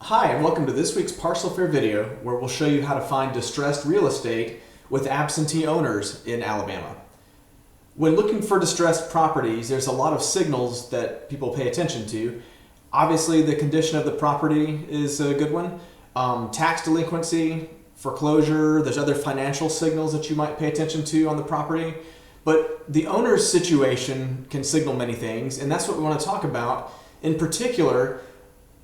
Hi, and welcome to this week's Parcel Fair video, where we'll show you how to find distressed real estate with absentee owners in Alabama. When looking for distressed properties, there's a lot of signals that people pay attention to. Obviously, the condition of the property is a good one. Tax delinquency, foreclosure, there's other financial signals that you might pay attention to on the property. But the owner's situation can signal many things, and that's what we want to talk about. In particular,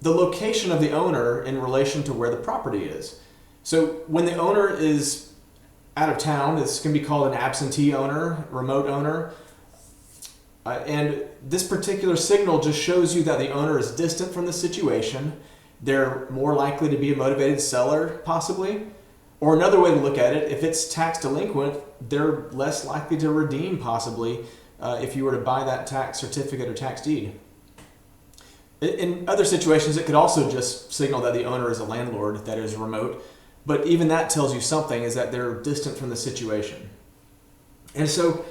the location of the owner in relation to where the property is. So when the owner is out of town, this can be called an absentee owner, remote owner. And this particular signal just shows you that the owner is distant from the situation. They're more likely to be a motivated seller, possibly. Or another way to look at it, if it's tax delinquent, they're less likely to redeem, possibly, if you were to buy that tax certificate or tax deed. In other situations, it could also just signal that the owner is a landlord that is remote, but even that tells you something, is that they're distant from the situation. And so,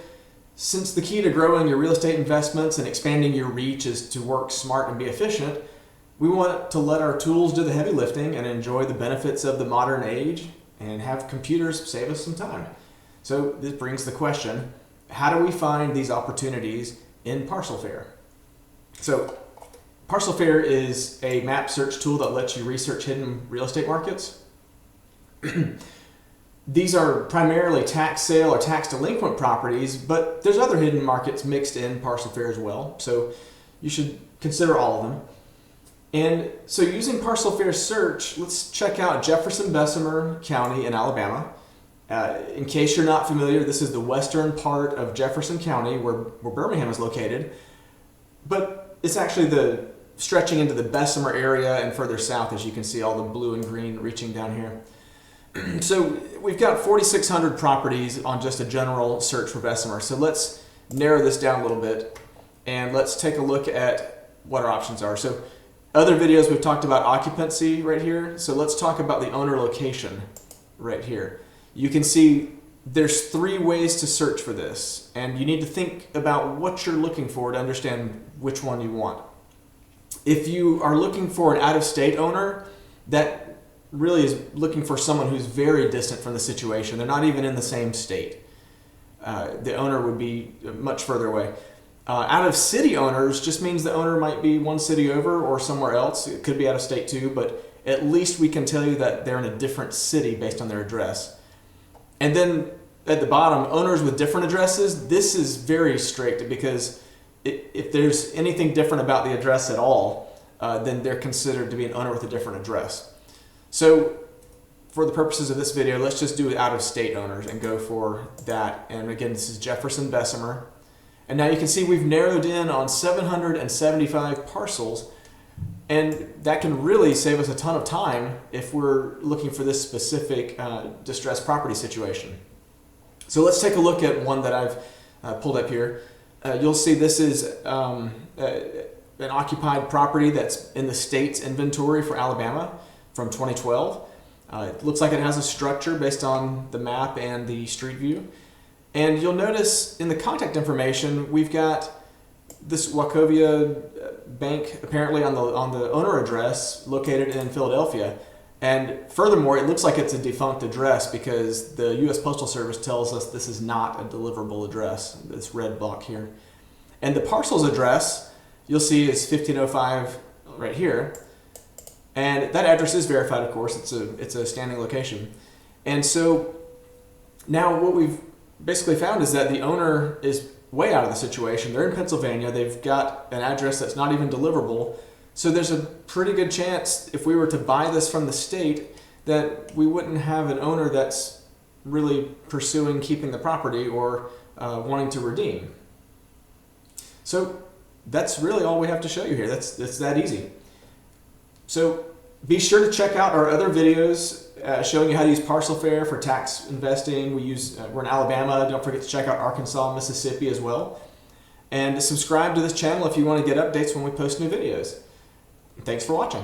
since the key to growing your real estate investments and expanding your reach is to work smart and be efficient, we want to let our tools do the heavy lifting and enjoy the benefits of the modern age and have computers save us some time. So this brings the question, how do we find these opportunities in Parcel Fair? So Parcel Fair is a map search tool that lets you research hidden real estate markets. These are primarily tax sale or tax delinquent properties, but there's other hidden markets mixed in Parcel Fair as well, so you should consider all of them. And so using Parcel Fair search, let's check out Jefferson-Bessemer County in Alabama. In case you're not familiar, this is the western part of Jefferson County where Birmingham is located, but it's actually stretching into the Bessemer area and further south, as you can see all the blue and green reaching down here. So we've got 4,600 properties on just a general search for Bessemer. So let's narrow this down a little bit and let's take a look at what our options are. So other videos we've talked about occupancy right here. So let's talk about the owner location right here. You can see there's 3 ways to search for this, and you need to think about what you're looking for to understand which one you want. If you are looking for an out-of-state owner, that really is looking for someone who's very distant from the situation. They're not even in the same state. The owner would be much further away. Out-of-city owners just means the owner might be one city over or somewhere else. It could be out of state too, but at least we can tell you that they're in a different city based on their address. And then at the bottom, owners with different addresses, this is very strict because if there's anything different about the address at all, then they're considered to be an owner with a different address. So for the purposes of this video, let's just do out-of-state owners and go for that. And again, this is Jefferson-Bessemer. And now you can see we've narrowed in on 775 parcels, and that can really save us a ton of time if we're looking for this specific distressed property situation. So let's take a look at one that I've pulled up here. You'll see this is an occupied property that's in the state's inventory for Alabama from 2012. It looks like it has a structure based on the map and the street view. And you'll notice in the contact information, we've got this Wachovia Bank apparently on the owner address located in Philadelphia. And furthermore, it looks like it's a defunct address because the U.S. Postal Service tells us this is not a deliverable address, this red block here. And the parcel's address, you'll see, is 1505 right here. And that address is verified, of course. It's a standing location. And so now what we've basically found is that the owner is way out of the situation. They're in Pennsylvania. They've got an address that's not even deliverable. So there's a pretty good chance if we were to buy this from the state that we wouldn't have an owner that's really pursuing keeping the property or wanting to redeem. So that's really all we have to show you here. That's that easy. So be sure to check out our other videos showing you how to use Parcel Fair for tax investing. We're in Alabama. Don't forget to check out Arkansas, Mississippi as well. And subscribe to this channel if you want to get updates when we post new videos. Thanks for watching.